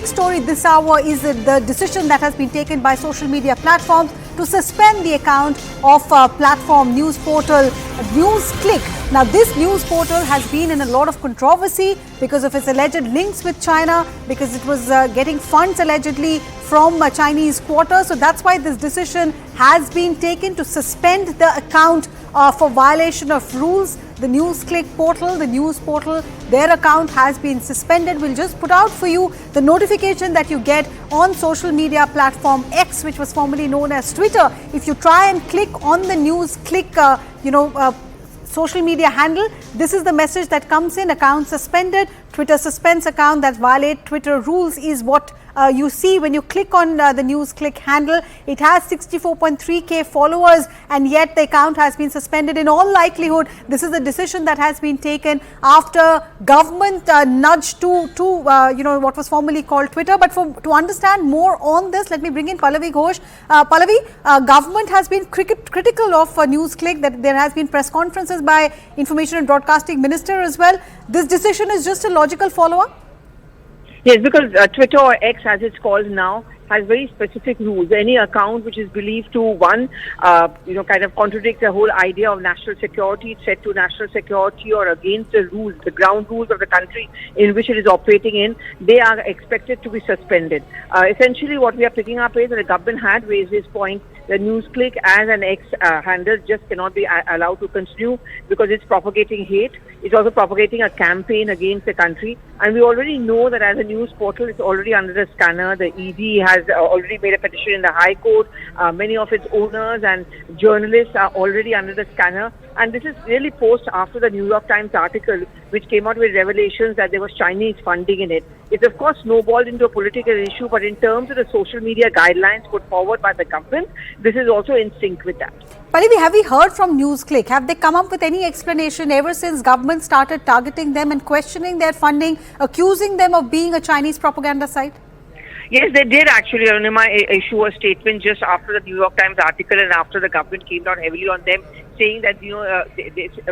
story this hour is the decision that has been taken by social media platforms to suspend the account of platform news portal NewsClick. Now, this news portal has been in a lot of controversy because of its alleged links with China, because it was getting funds allegedly from Chinese quarters. So that's why this decision has been taken to suspend the account for violation of rules. The NewsClick portal, the news portal, their account has been suspended. We'll just put out for you the notification that you get on social media platform X, which was formerly known as Twitter. If you try and click on the NewsClick, social media handle, this is the message that comes in: account suspended. Twitter suspends account that violate Twitter rules is what you see when you click on the NewsClick handle. It has 64.3k followers, and yet the account has been suspended. In all likelihood, this is a decision that has been taken after government nudge to what was formerly called Twitter. But to understand more on this, let me bring in Pallavi Ghosh. Pallavi, government has been critical of NewsClick, that there has been press conferences by Information and Broadcasting Minister as well. This decision is just a logical follow-up? Yes, because Twitter, or X as it's called now, has very specific rules. Any account which is believed to, kind of contradict the whole idea of national security, threat to national security, or against the rules, the ground rules of the country in which it is operating in, they are expected to be suspended. Essentially, what we are picking up is that the government had raised this point. The NewsClick as an X handle just cannot be allowed to continue because it's propagating hate. It's also propagating a campaign against the country. And we already know that as a news portal, it's already under the scanner. The ED has already made a petition in the High Court. Many of its owners and journalists are already under the scanner. And this is really post after the New York Times article, which came out with revelations that there was Chinese funding in it. It's of course snowballed into a political issue, but in terms of the social media guidelines put forward by the government, this is also in sync with that. Pallavi, have we heard from NewsClick? Have they come up with any explanation ever since government started targeting them and questioning their funding, accusing them of being a Chinese propaganda site? Yes, they did actually, Arunima, issue a statement just after the New York Times article and after the government came down heavily on them, saying that,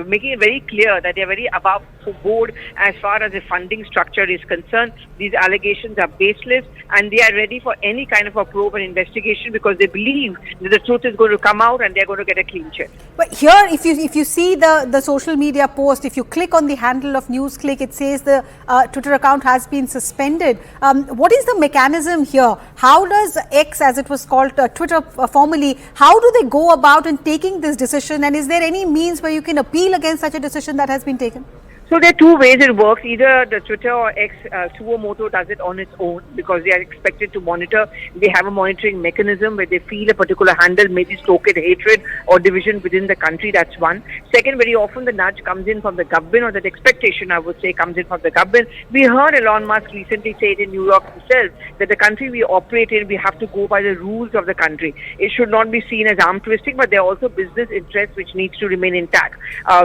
making it very clear that they're very above board as far as the funding structure is concerned. These allegations are baseless, and they are ready for any kind of a probe and investigation because they believe that the truth is going to come out and they're going to get a clean check. But here, if you see the social media post, if you click on the handle of NewsClick, it says the Twitter account has been suspended. What is the mechanism here? How does X, as it was called, Twitter formerly, how do they go about in taking this decision, and is there any means where you can appeal against such a decision that has been taken? So there are two ways it works. Either the Twitter or X suo moto does it on its own because they are expected to monitor. They have a monitoring mechanism where they feel a particular handle may be stoking hatred or division within the country. That's one. Second, very often the nudge comes in from the government, or that expectation, I would say, comes in from the government. We heard Elon Musk recently say it in New York himself that the country we operate in, we have to go by the rules of the country. It should not be seen as arm-twisting, but there are also business interests which needs to remain intact.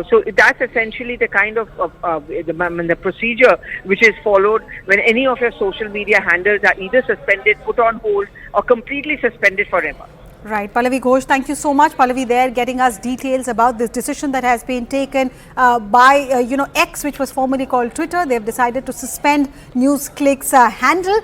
So that's essentially the kind of the procedure which is followed when any of your social media handles are either suspended, put on hold, or completely suspended forever. Right. Pallavi Ghosh, thank you so much. Pallavi there getting us details about this decision that has been taken by X, which was formerly called Twitter. They have decided to suspend NewsClick's handle.